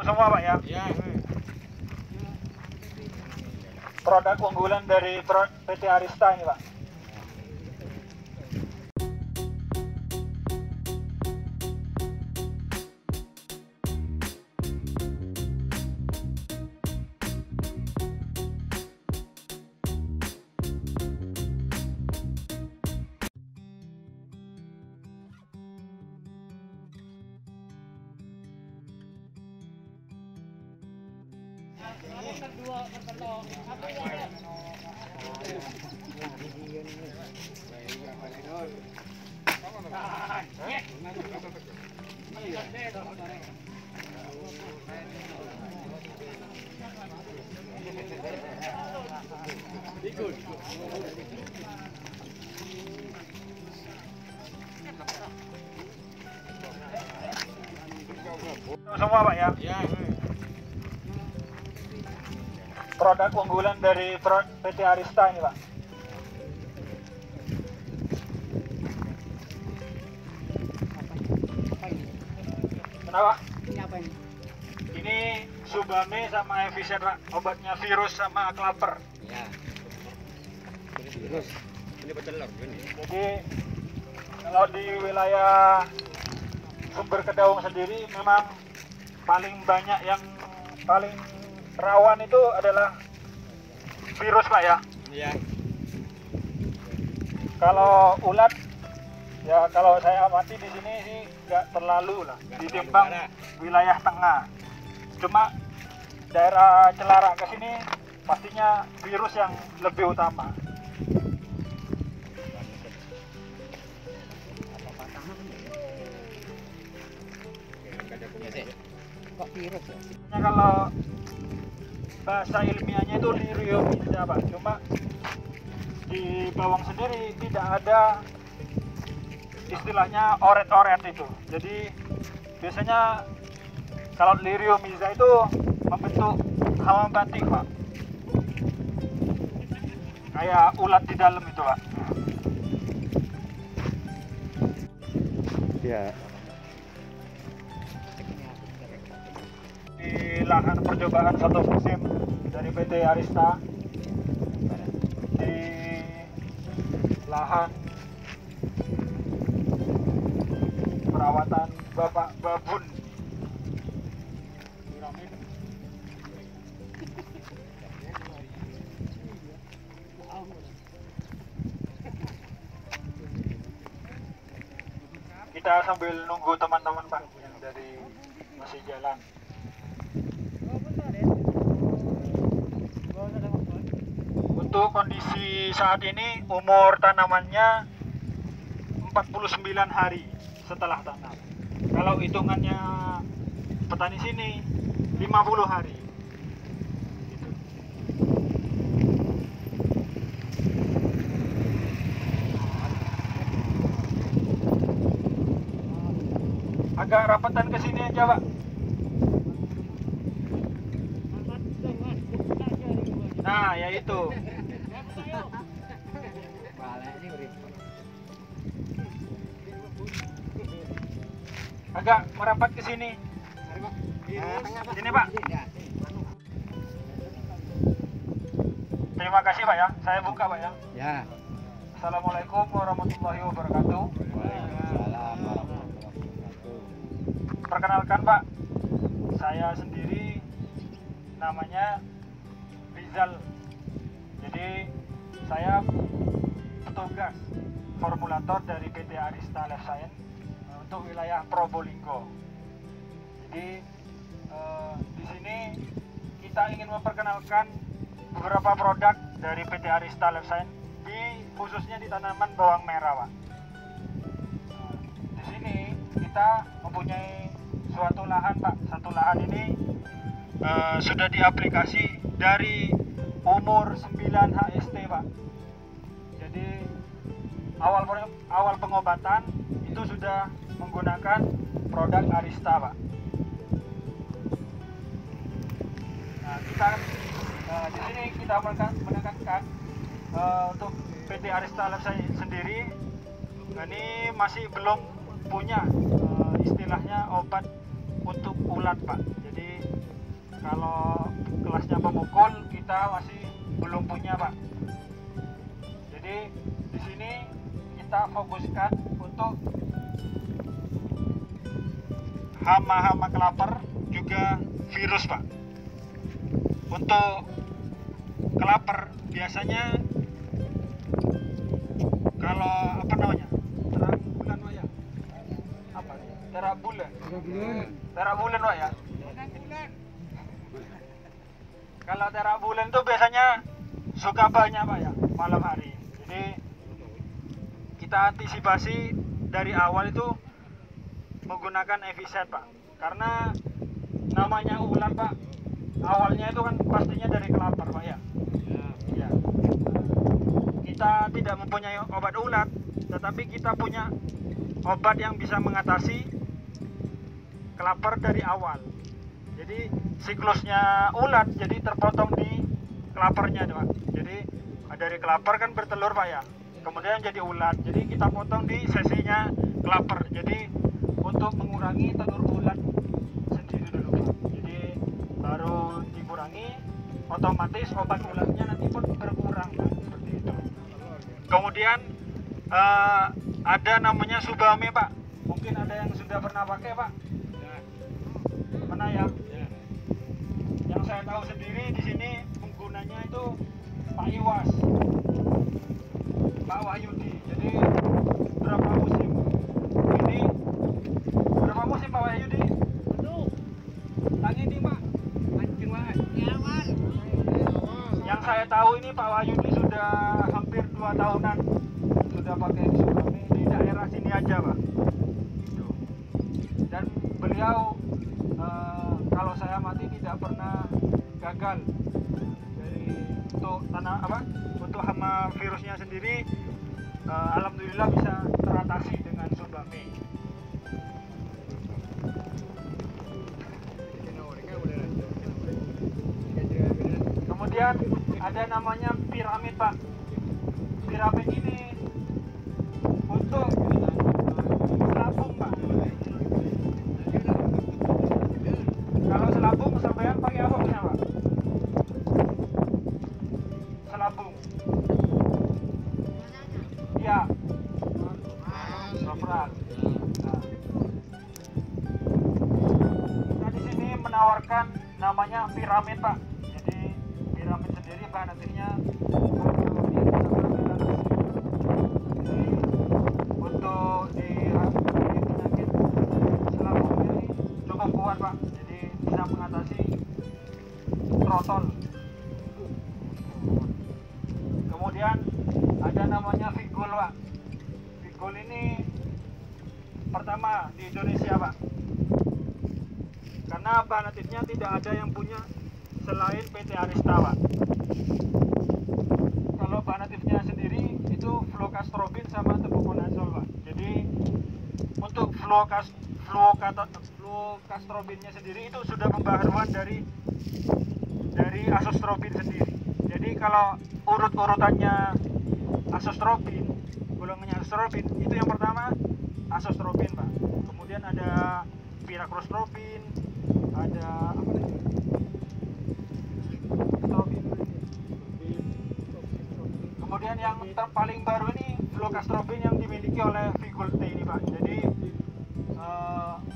semua Pak ya? Ya. Produk unggulan dari PT Arista ini Pak. Semua Pak ya? Ya. Produk unggulan dari PT Arista ini Pak. Kenapa? Ini apa ini? Ini Subame sama Efficient Pak, obatnya virus sama klaper. Ya. Terus ini pecelok ini. Jadi kalau di wilayah Sumber Kedaung sendiri memang paling banyak yang paling rawan itu adalah virus Pak ya. Iya. Kalau ulat ya kalau saya amati di sini sih nggak terlalu lah ditimbang wilayah tengah. Cuma daerah Celarak ke sini pastinya virus yang lebih utama. Kok virus ya? Kalau bahasa ilmiahnya itu Liriomiza Pak, cuma di bawang sendiri tidak ada istilahnya oret-oret itu. Jadi biasanya kalau Liriomiza itu membentuk hama batik Pak, kayak ulat di dalam itu Pak. Ya. Di lahan percobaan satu musim dari PT Arista, di lahan perawatan Bapak Babun kita sambil nunggu teman-teman Pak yang dari masih jalan. Untuk kondisi saat ini umur tanamannya 49 hari setelah tanam. Kalau hitungannya petani sini 50 hari. Gitu. Agak rapatan ke sini aja, Pak. Nah, ya itu. Agak merapat ke sini. Sini, Pak. Terima kasih, Pak ya. Saya buka, Pak ya. Ya. Assalamualaikum warahmatullahi wabarakatuh. Waalaikumsalam warahmatullahi wabarakatuh. Perkenalkan, Pak. Saya sendiri namanya Rizal. Jadi saya petugas formulator dari PT Arista Life Science untuk wilayah Probolinggo. Jadi di sini kita ingin memperkenalkan beberapa produk dari PT Arista Life Science khususnya di tanaman bawang merah, Pak. Di sini kita mempunyai suatu lahan, Pak. Satu lahan ini sudah diaplikasi dari umur 9 HST, Pak. Jadi awal pengobatan itu sudah menggunakan produk Arista, Pak. Nah, kita di sini kita menekankan untuk PT Arista Life Science sendiri ini masih belum punya istilahnya obat untuk ulat, Pak. Jadi kalau kelasnya pemukul kita masih belum punya Pak. Jadi di sini kita fokuskan untuk hama-hama kelapar juga virus Pak. Untuk kelapar biasanya kalau apa namanya, terang bulan Pak ya, apa nih, terak bulan Pak ya. Kalau terak bulan itu biasanya suka banyak Pak ya malam hari. Jadi kita antisipasi dari awal itu menggunakan efisien Pak, karena namanya ulat Pak, awalnya itu kan pastinya dari kelapar Pak ya. Ya. Kita tidak mempunyai obat ulat, tetapi kita punya obat yang bisa mengatasi kelapar dari awal. Jadi siklusnya ulat jadi terpotong di kelaparnya Pak. Jadi dari kelapar kan bertelur Pak ya, kemudian jadi ulat, jadi kita potong di sesinya kelapar. Jadi untuk mengurangi telur ulat sendiri dulu Pak. Jadi baru dikurangi, otomatis obat ulatnya nanti pun berkurang Pak. Seperti itu. Kemudian ada namanya Subame Pak. Mungkin ada yang sudah pernah pakai Pak. Mana ya? Yang saya tahu sendiri di sini penggunanya itu Pak Iwas, Pak Wahyudi. Jadi berapa musim ini? Berapa musim Pak Wahyudi? Tang ini Pak. Yang saya tahu ini Pak Wahyudi sudah hampir 2 tahunan sudah pakai Subame di daerah sini aja Pak. Gitu. Dan beliau kalau saya amati tidak pernah gagal dari untuk tanah apa, untuk hama virusnya sendiri. Alhamdulillah bisa teratasi dengan Subame. Kemudian ada namanya piramid Pak. Piramid ini untuk selapung Pak. Kalau selapung sampean pakai apa punya Pak? Selapung. Iya. Sopran. Nah. Kita di sini menawarkan namanya piramid Pak. Jadi piramid sendiri bahan aktifnya untuk di penyakit selapung ini cukup kuat Pak. Jadi bisa mengatasi trotol. Kemudian ada namanya Vigol Pak. Vigol ini pertama di Indonesia Pak, karena bahan aktifnya tidak ada yang punya selain PT Arista Pak. Kalau bahan aktifnya sendiri itu fluocastrobin sama tebuconazole Pak. Jadi untuk fluocastrobinnya sendiri itu sudah pembaharuan dari azostrobin sendiri. Jadi kalau urut-urutannya azostrobin, golongannya azostrobin itu yang pertama azostrobin Pak. Kemudian ada piracostrobin, ada apa lagi? Kemudian yang paling baru ini fluocastrobin yang dimiliki oleh Vigol T ini Pak. Jadi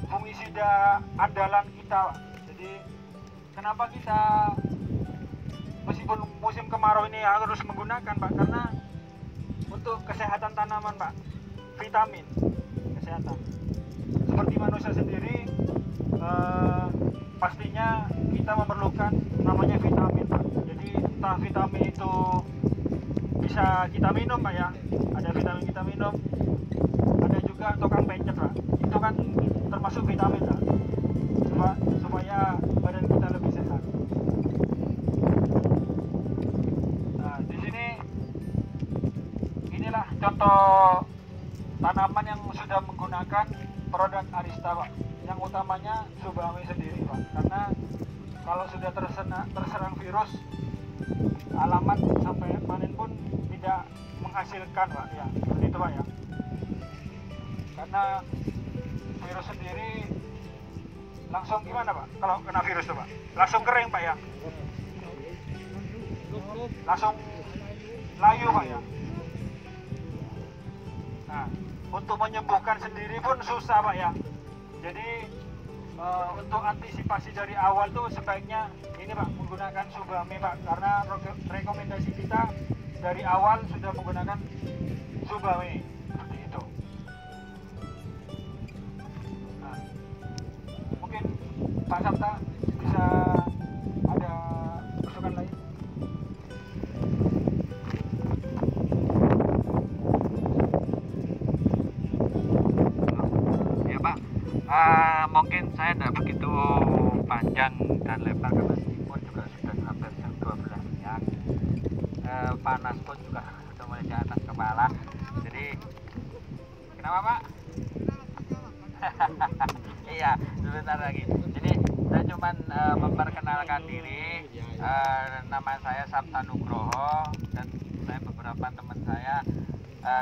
fungisida andalan kita Pak. Jadi kenapa kita meskipun musim kemarau ini harus menggunakan Pak, karena untuk kesehatan tanaman Pak, vitamin kesehatan. Seperti manusia sendiri pastinya kita memerlukan namanya vitamin Pak. Jadi entah vitamin itu bisa kita minum Pak ya, ada vitamin kita minum, ada juga tokang pencet Pak, itu kan termasuk vitamin Pak, supaya badan kita lebih sehat. Nah di sini inilah contoh tanaman yang sudah menggunakan produk Arista Pak, yang utamanya Subame sendiri Pak, karena kalau sudah terserang virus, halaman sampai panen pun tidak menghasilkan Pak ya, seperti itu Pak ya. Karena virus sendiri langsung gimana Pak? Kalau kena virus tuh Pak? Langsung kering Pak ya? Langsung layu Pak ya? Nah, untuk menyembuhkan sendiri pun susah Pak ya. Jadi untuk antisipasi dari awal tuh sebaiknya ini Pak, menggunakan Subame Pak, karena rekomendasi kita dari awal sudah menggunakan Subame seperti itu. Nah, mungkin Pak Sabta bisa ada masukan lain. Ya Pak, mungkin saya tidak begitu panjang dan lebar karena pun juga sudah hampir jam 12 siang. Panas pun juga sudah mulai di atas kepala. Jadi kenapa Pak? Iya, sebentar lagi. Jadi saya cuma memperkenalkan diri. Nama saya Sabta Nugroho dan saya beberapa teman saya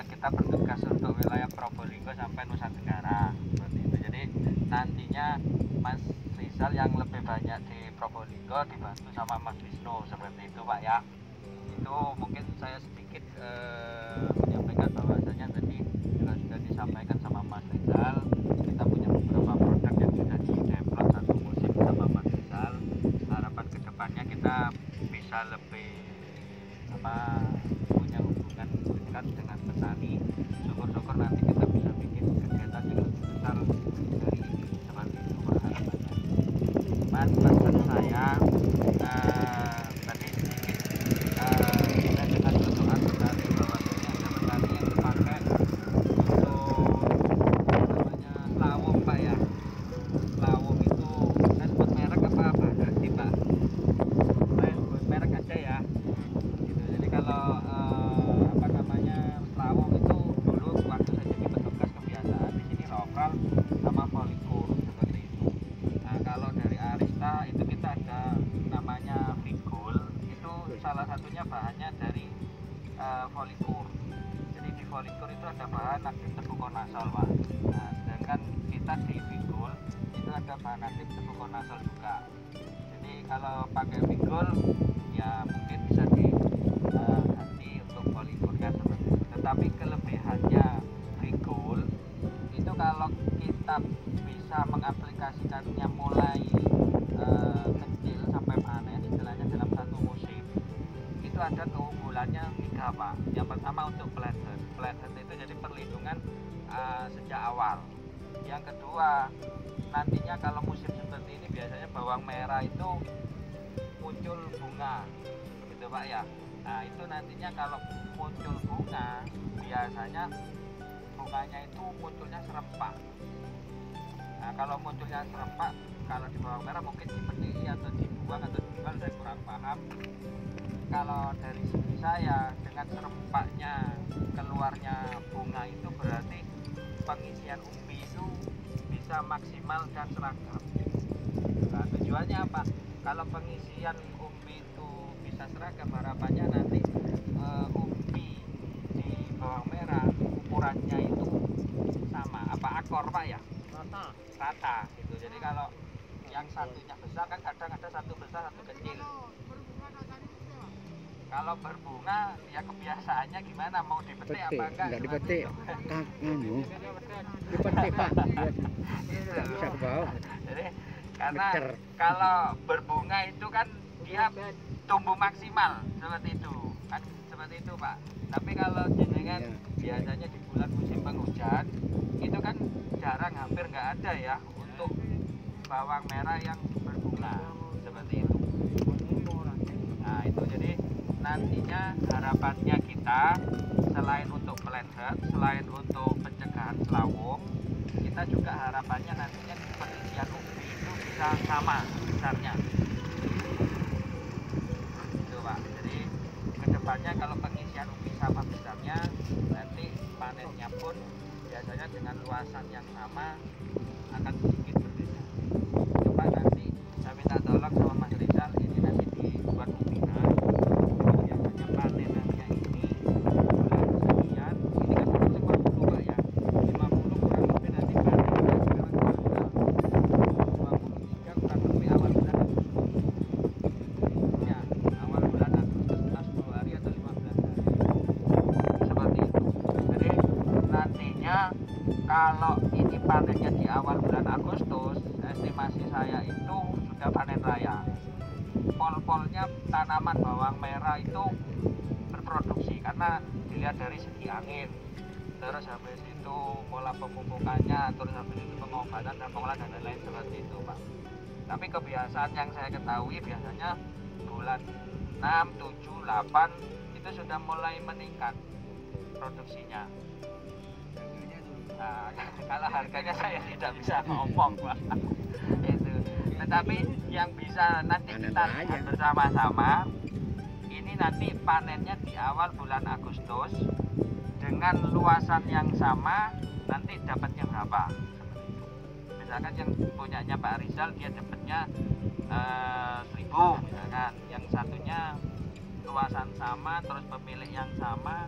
kita bertugas untuk wilayah Probolinggo sampai Nusa Tenggara seperti itu. Jadi nantinya Mas Rizal yang lebih banyak di Probolinggo dibantu sama Mas Wisnu seperti itu Pak ya. Itu mungkin saya sedikit menyampaikan bahwasanya tadi juga sudah disampaikan sama Mas Rizal, kita punya beberapa produk yang sudah di-develop satu musim sama Mas Rizal. Harapan kedepannya kita bisa lebih punya hubungan dekat dengan petani. Syukur-syukur nanti kita bisa bikin kegiatan yang lebih besar dari ini seperti itu Pak harapannya. Cuman pesan saya tadi sedikit kita dengan berdoa petani bahwasanya ada petani yang dipakai untuk namanya lawung Pak ya. Lawung itu saya sebut merek apa enggak sih Pak? Saya sebut merek aja ya. Gitu. Jadi kalau lawung itu dulu waktu saya jadi petugas kebiasaan di sini lokal sama folikur seperti itu. Nah kalau dari Arista itu kita ada namanya Vigol, itu salah satunya bahannya dari folikur. Jadi di folikur itu ada bahan aktif tebukonazol Pak. Nah sedangkan kita di Vigol itu ada bahan aktif tebukonazol juga. Jadi kalau pakai Vigol ya mungkin bisa diganti untuk folikurnya seperti itu. Tetapi kelebihannya Vigol itu kalau kita bisa mengaplikasikannya mulai kecil sampai panen istilahnya dalam satu musim, itu ada keunggulannya 3 Pak. Yang pertama untuk flathead itu jadi perlindungan sejak awal. Yang kedua, nantinya kalau musim seperti ini biasanya bawang merah itu muncul bunga gitu Pak ya. Nah itu nantinya kalau muncul bunga biasanya bunganya itu munculnya serempak. Nah kalau munculnya serempak, kalau di bawang merah mungkin dipetili atau dibuang atau dijual, saya kurang paham. Kalau dari segi saya, dengan serempaknya keluarnya bunga itu berarti pengisian umbi itu bisa maksimal dan seragam. Nah tujuannya apa? Kalau pengisian umbi itu bisa seragam, harapannya nanti umbi di bawang merah ukurannya itu sama, akor Pak ya? Rata gitu. Jadi kalau yang satunya besar kan kadang ada satu besar satu kecil. Kalau berbunga ya kebiasaannya gimana, mau dipetik apa enggak? Enggak dipetik. Dipetik Pak. Bisa ke bawah. Jadi karena kalau berbunga itu kan dia tumbuh maksimal seperti itu kan, seperti itu Pak. Tapi kalau jenengan biasanya di bulan musim penghujan itu kan jarang, hampir nggak ada ya untuk bawang merah yang berbunga seperti itu. Nah itu jadi nantinya harapannya kita selain untuk flathead, selain untuk pencegahan selawung, kita juga harapannya nantinya pengisian umbi itu bisa sama besarnya. Itu Pak. Jadi kedepannya kalau pengisian umbi sama besarnya, nanti panennya pun biasanya dengan luasan yang sama akan sedikit berbeda. Coba nanti saya minta tolong sama Mas Rizal, ini nanti dibuat ubinan. Biasanya panenannya ini bulan sekian, ini kan baru 50 Pak ya, 50 kurang lebih nanti panennya sekarang tanggal 20 kalau ini panennya di awal bulan Agustus, estimasi saya itu sudah panen raya. Pol-polnya tanaman bawang merah itu berproduksi karena dilihat dari segi angin, terus habis itu pola pemupukannya, terus habis itu pengobatan dan pengolahan dan lain-lain seperti itu, Pak. Tapi kebiasaan yang saya ketahui biasanya bulan 6, 7, 8 itu sudah mulai meningkat produksinya. Nah, kalau harganya saya tidak bisa ngomong, Pak. Itu. Tetapi yang bisa nanti kita lihat bersama-sama, ini nanti panennya di awal bulan Agustus dengan luasan yang sama, nanti dapatnya berapa? Misalkan yang punyanya Pak Rizal dia dapatnya 1000 misalkan, yang satunya luasan sama, terus pemilik yang sama,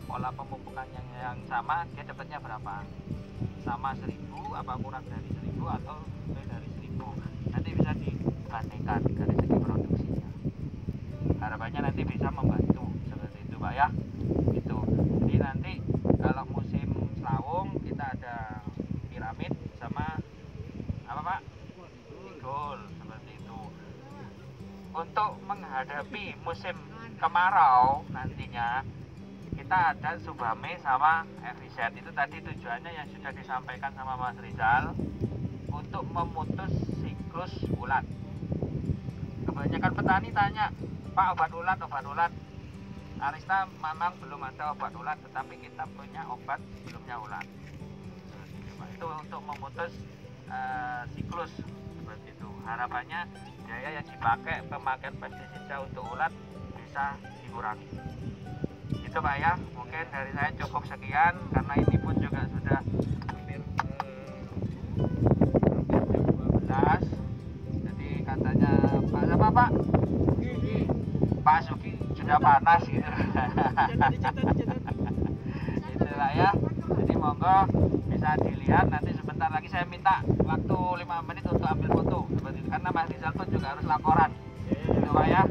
pola pemupukan yang sama, dia dapatnya berapa? Sama 1000 apa kurang dari 1000 atau lebih dari 1000? Nanti bisa dibandingkan dari segi produksinya. Harapannya nanti bisa membantu seperti itu, Pak ya. Gitu. Jadi nanti kalau musim selawung kita ada piramid sama apa, Pak? Pinggul seperti itu. Untuk menghadapi musim kemarau nantinya kita ada Subame sama FZ. Itu tadi tujuannya yang sudah disampaikan sama Mas Rizal untuk memutus siklus ulat. Kebanyakan petani tanya, Pak, obat ulat. Arista memang belum ada obat ulat, tetapi kita punya obat sebelumnya ulat. Itu untuk memutus siklus seperti itu. Harapannya biaya yang dipakai pemakaian pestisida untuk ulat bisa dikurangi. Itu Pak ya, mungkin dari saya cukup sekian karena ini pun juga sudah hampir jam 12. Jadi katanya Pak siapa, Pak? Pak Suki sudah panas gitu. Itulah ya. Jadi monggo bisa dilihat, nanti sebentar lagi saya minta waktu 5 menit untuk ambil foto seperti itu karena Mas Rizal pun juga harus laporan. Itu Pak ya.